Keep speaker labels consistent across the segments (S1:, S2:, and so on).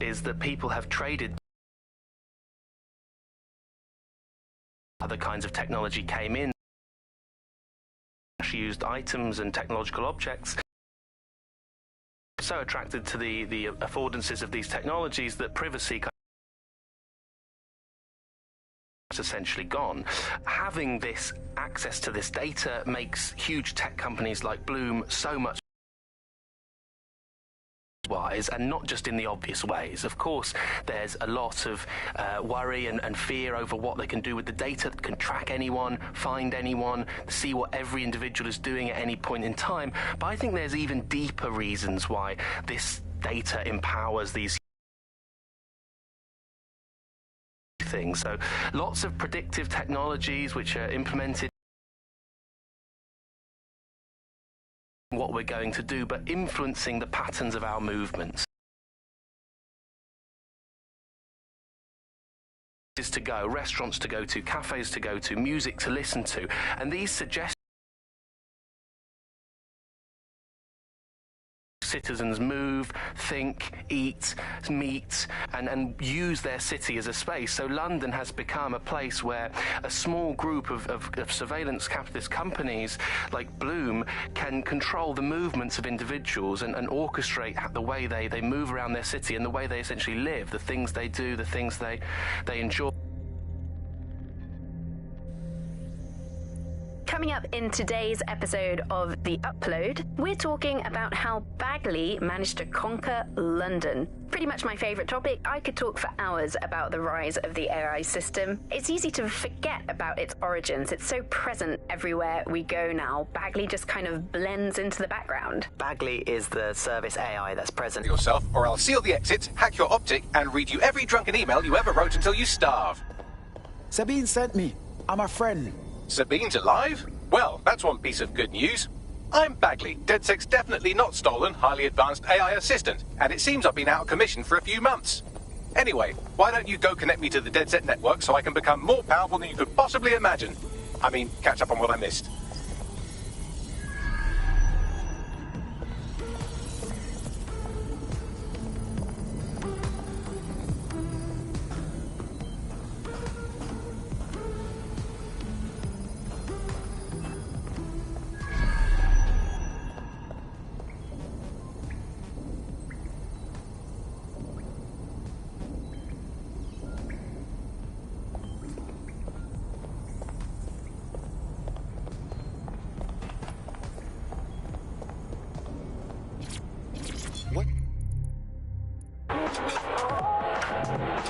S1: is that people have traded. Other kinds of technology came in, used items and technological objects. So attracted to the affordances of these technologies that privacy is essentially gone. Having this access to this data makes huge tech companies like Bloom so much wise, and not just in the obvious ways. Of course, there's a lot of worry and fear over what they can do with the data, that can track anyone, find anyone, see what every individual is doing at any point in time. But I think there's even deeper reasons why this data empowers these things. So lots of predictive technologies which are implemented what we're going to do, but influencing the patterns of our movements. Is to go, restaurants to go to, cafes to go to, music to listen to, and these suggest citizens move, think, eat, meet, and use their city as a space. So London has become a place where a small group of surveillance capitalist companies like Bloom can control the movements of individuals and orchestrate the way they move around their city and the way they essentially live, the things they do, the things they enjoy.
S2: Coming up in today's episode of The Upload, we're talking about how Bagley managed to conquer London. Pretty much my favourite topic. I could talk for hours about the rise of the AI system. It's easy to forget about its origins. It's so present everywhere we go now. Bagley just kind of blends into the background.
S3: Bagley is the service AI that's present.
S4: Yourself, or I'll seal the exits, hack your optic, and read you every drunken email you ever wrote until you starve.
S5: Sabine sent me. I'm a friend.
S4: Sabine's alive? Well, that's one piece of good news. I'm Bagley, DedSec's definitely not stolen, highly advanced AI assistant, and it seems I've been out of commission for a few months. Anyway, why don't you go connect me to the DedSec network so I can become more powerful than you could possibly imagine? I mean, catch up on what I missed.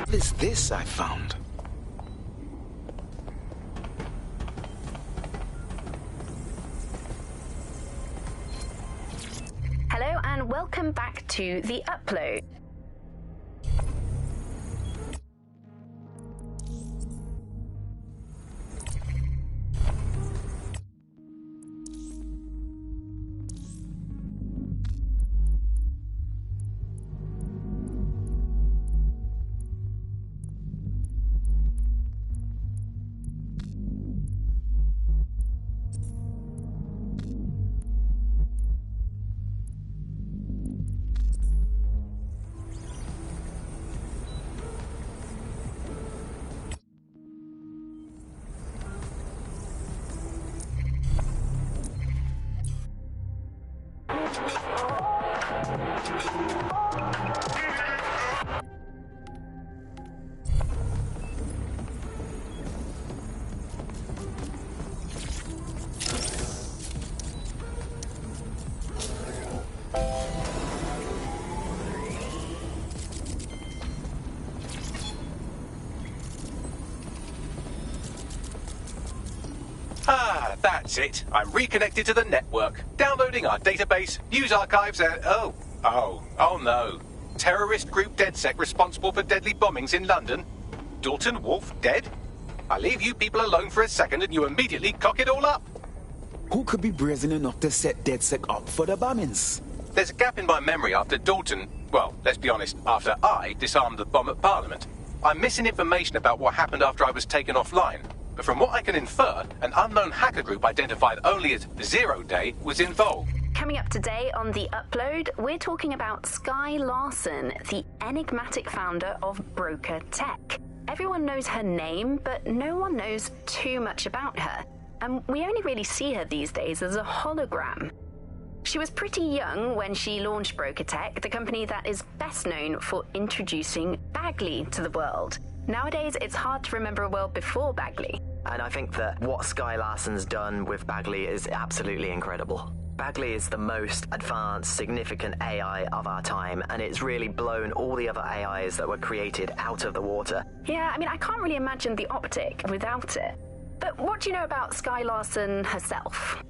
S5: What is this I found?
S2: Hello and welcome back to The Upload.
S4: Ah, that's it. I'm reconnected to the network, downloading our database, news archives, and oh no. Terrorist group DedSec responsible for deadly bombings in London? Dalton Wolf dead? I leave you people alone for a second and you immediately cock it all up.
S5: Who could be brazen enough to set DedSec up for the bombings?
S4: There's a gap in my memory after Dalton, well, let's be honest, after I disarmed the bomb at Parliament. I'm missing information about what happened after I was taken offline. But from what I can infer, an unknown hacker group identified only as Zero Day was involved.
S2: Coming up today on The Upload, we're talking about Skye Larson, the enigmatic founder of Broker Tech. Everyone knows her name, but no one knows too much about her. And we only really see her these days as a hologram. She was pretty young when she launched Broker Tech, the company that is best known for introducing Bagley to the world. Nowadays, it's hard to remember a world before Bagley.
S3: And I think that what Skye Larson's done with Bagley is absolutely incredible. Bagley is the most advanced, significant AI of our time, and it's really blown all the other AIs that were created out of the water.
S2: Yeah, I mean, I can't really imagine the optic without it. But what do you know about Skye Larson herself?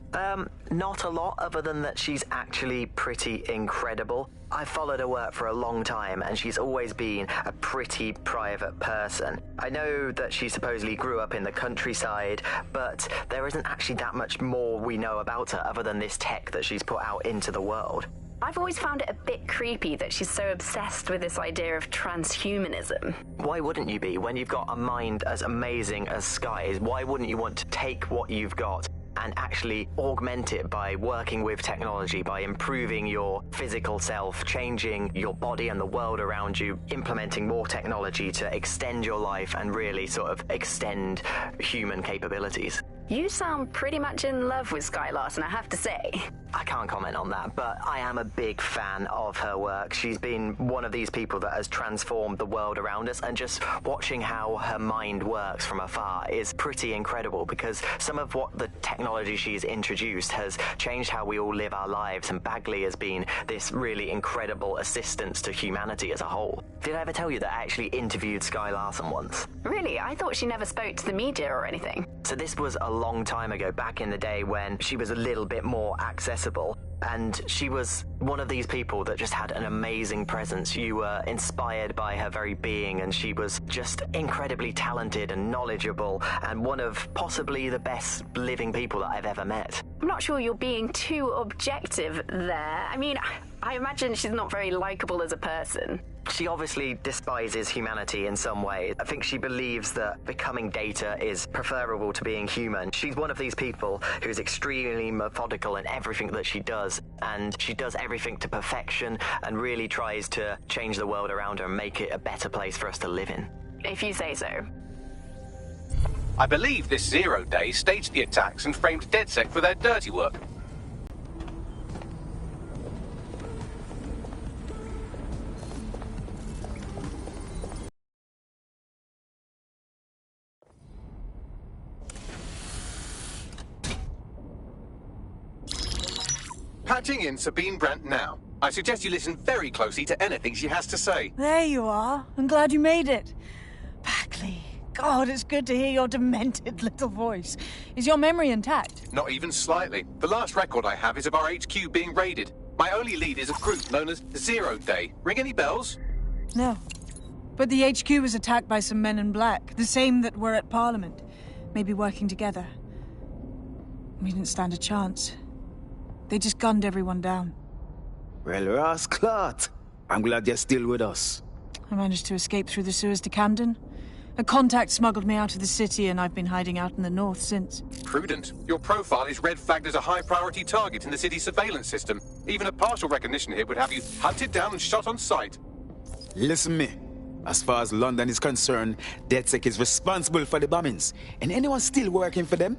S3: Not a lot, other than that she's actually pretty incredible. I've followed her work for a long time, and she's always been a pretty private person. I know that she supposedly grew up in the countryside, but there isn't actually that much more we know about her other than this tech that she's put out into the world.
S2: I've always found it a bit creepy that she's so obsessed with this idea of transhumanism.
S3: Why wouldn't you be? When you've got a mind as amazing as Skye's, why wouldn't you want to take what you've got and actually augment it by working with technology, by improving your physical self, changing your body and the world around you, implementing more technology to extend your life and really sort of extend human capabilities?
S2: You sound pretty much in love with Skye Larson, I have to say.
S3: I can't comment on that, but I am a big fan of her work. She's been one of these people that has transformed the world around us, and just watching how her mind works from afar is pretty incredible, because some of what the technology she's introduced has changed how we all live our lives, and Bagley has been this really incredible assistance to humanity as a whole. Did I ever tell you that I actually interviewed Skye Larson once?
S2: Really? I thought she never spoke to the media or anything.
S3: So this was a long time ago, back in the day when she was a little bit more accessible, and she was one of these people that just had an amazing presence. You were inspired by her very being, and she was just incredibly talented and knowledgeable, and one of possibly the best living people that I've ever met.
S2: I'm not sure you're being too objective there. I mean, I imagine she's not very likable as a person.
S3: She obviously despises humanity in some way. I think she believes that becoming data is preferable to being human. She's one of these people who's extremely methodical in everything that she does, and she does everything to perfection and really tries to change the world around her and make it a better place for us to live in.
S2: If you say so.
S4: I believe this 0 Day staged the attacks and framed DedSec for their dirty work. Patching in Sabine Brandt now. I suggest you listen very closely to anything she has to say.
S6: There you are. I'm glad you made it. Bagley. God, it's good to hear your demented little voice. Is your memory intact?
S4: Not even slightly. The last record I have is of our HQ being raided. My only lead is a group known as 0 Day. Ring any bells?
S6: No. But the HQ was attacked by some men in black, the same that were at Parliament. Maybe working together. We didn't stand a chance. They just gunned everyone down.
S5: Well, Ross Clot, I'm glad you're still with us.
S6: I managed to escape through the sewers to Camden. A contact smuggled me out of the city, and I've been hiding out in the north since.
S4: Prudent. Your profile is red flagged as a high-priority target in the city's surveillance system. Even a partial recognition here would have you hunted down and shot on sight.
S5: Listen me. As far as London is concerned, DedSec is responsible for the bombings, and anyone still working for them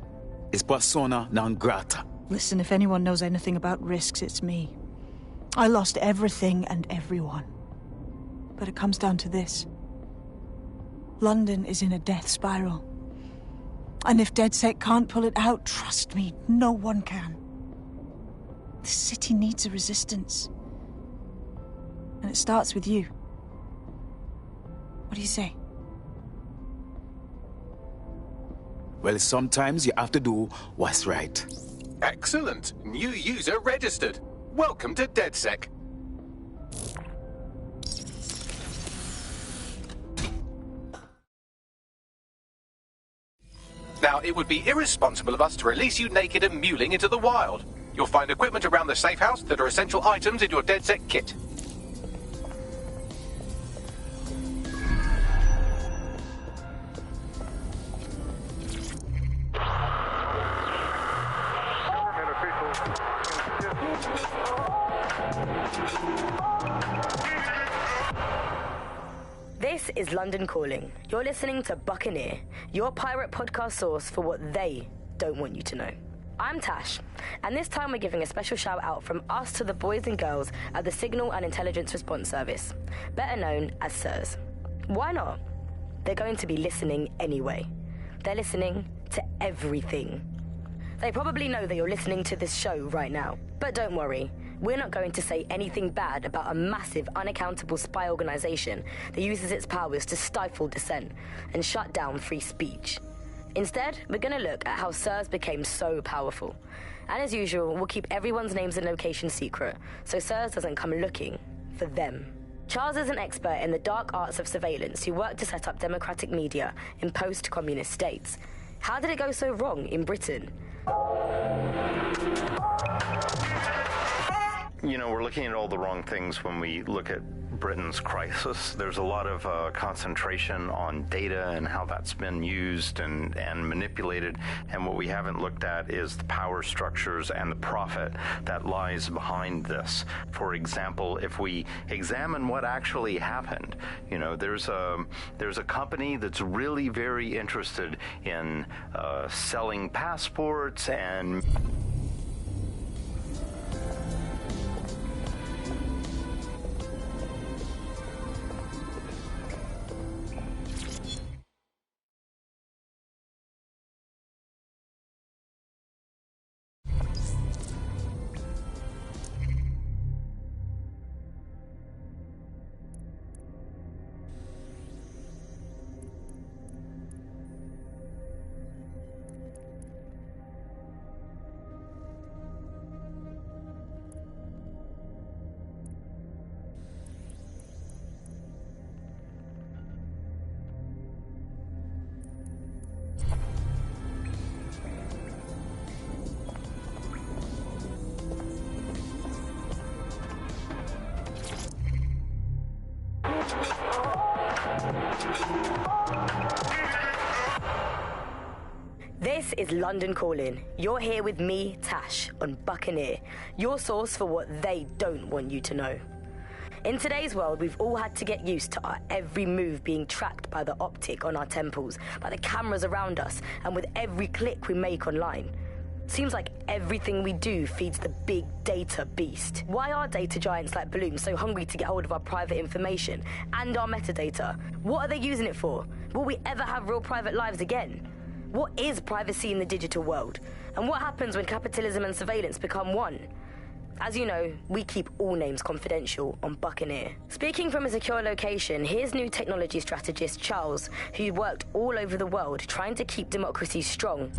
S5: is persona non grata.
S6: Listen, if anyone knows anything about risks, it's me. I lost everything and everyone. But it comes down to this. London is in a death spiral. And if DedSec can't pull it out, trust me, no one can. The city needs a resistance. And it starts with you. What do you say?
S5: Well, sometimes you have to do what's right.
S4: Excellent. New user registered. Welcome to DedSec. Now, it would be irresponsible of us to release you naked and mewling into the wild. You'll find equipment around the safe house that are essential items in your DedSec kit.
S7: Government officials This is London Calling. You're listening to Buccaneer, your pirate podcast source for what they don't want you to know. I'm Tash, and this time we're giving a special shout out from us to the boys and girls at the Signal and Intelligence Response Service, better known as SIRS. Why not? They're going to be listening anyway. They're listening to everything. They probably know that you're listening to this show right now, but don't worry. We're not going to say anything bad about a massive, unaccountable spy organization that uses its powers to stifle dissent and shut down free speech. Instead, we're going to look at how SIRS became so powerful. And as usual, we'll keep everyone's names and locations secret, so SIRS doesn't come looking for them. Charles is an expert in the dark arts of surveillance who worked to set up democratic media in post-communist states. How did it go so wrong in Britain?
S8: You know, we're looking at all the wrong things when we look at Britain's crisis. There's a lot of concentration on data and how that's been used and manipulated. And what we haven't looked at is the power structures and the profit that lies behind this. For example, if we examine what actually happened, you know, there's a company that's really very interested in selling passports and
S7: This is London Calling. You're here with me, Tash, on Buccaneer, your source for what they don't want you to know. In today's world, we've all had to get used to our every move being tracked by the optic on our temples, by the cameras around us, and with every click we make online. Seems like everything we do feeds the big data beast. Why are data giants like Bloom so hungry to get hold of our private information and our metadata? What are they using it for? Will we ever have real private lives again? What is privacy in the digital world? And what happens when capitalism and surveillance become one? As you know, we keep all names confidential on Buccaneer. Speaking from a secure location, here's new technology strategist Charles, who worked all over the world trying to keep democracies strong.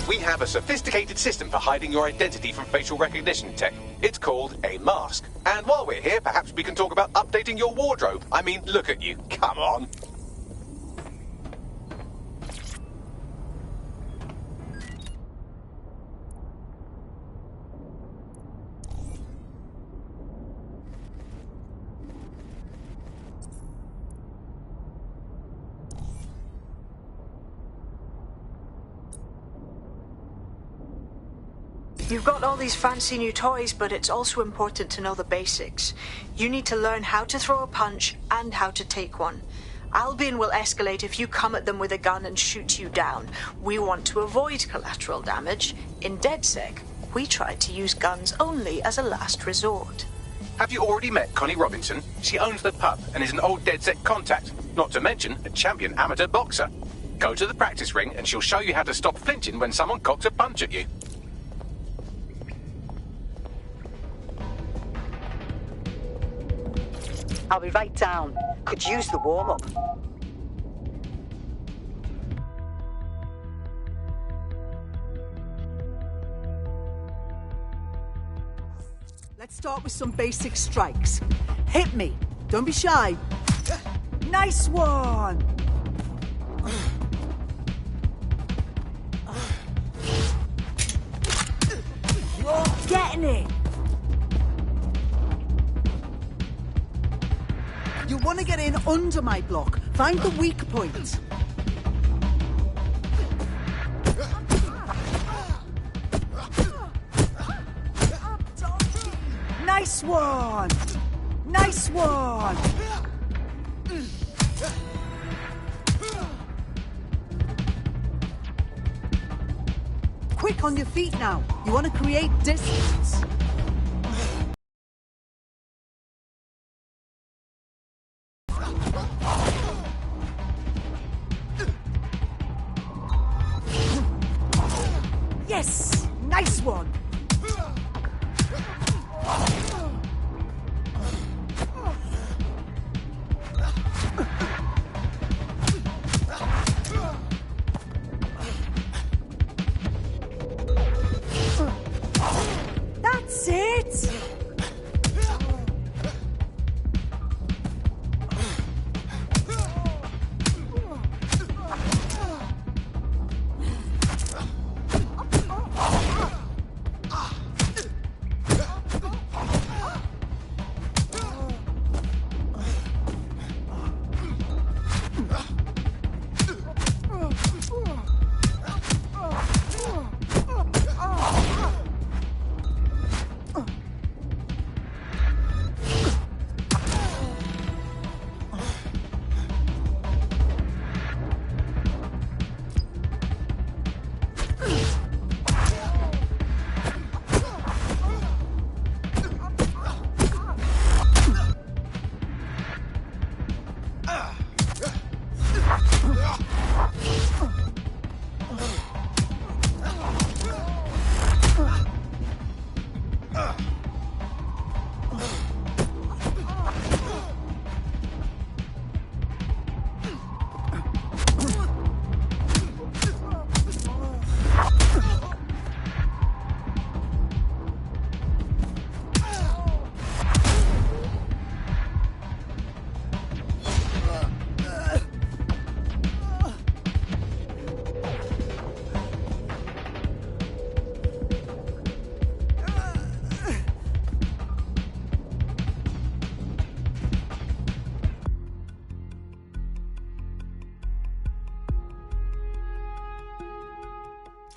S4: We have a sophisticated system for hiding your identity from facial recognition tech. It's called a mask. And while we're here, perhaps we can talk about updating your wardrobe. I mean, look at you. Come on.
S6: You've got all these fancy new toys, but it's also important to know the basics. You need to learn how to throw a punch and how to take one. Albion will escalate if you come at them with a gun and shoot you down. We want to avoid collateral damage. In DedSec, we tried to use guns only as a last resort.
S4: Have you already met Connie Robinson? She owns the pub and is an old DedSec contact, not to mention a champion amateur boxer. Go to the practice ring and she'll show you how to stop flinching when someone cocks a punch at you.
S9: I'll be right down. Could use the warm-up.
S10: Let's start with some basic strikes. Hit me. Don't be shy. Nice one! You're getting it! You want to get in under my block. Find the weak point. Nice one! Nice one! Quick on your feet now. You want to create distance. Yes! Nice one! That's it!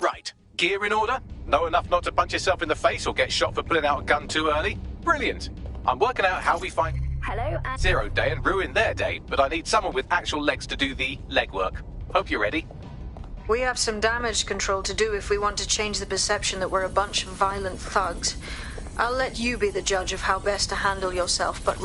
S4: Right. Gear in order? Know enough not to punch yourself in the face or get shot for pulling out a gun too early? Brilliant. I'm working out how we find
S2: Hello,
S4: Zero Day and ruin their day, but I need someone with actual legs to do the legwork. Hope you're ready.
S6: We have some damage control to do if we want to change the perception that we're a bunch of violent thugs. I'll let you be the judge of how best to handle yourself, but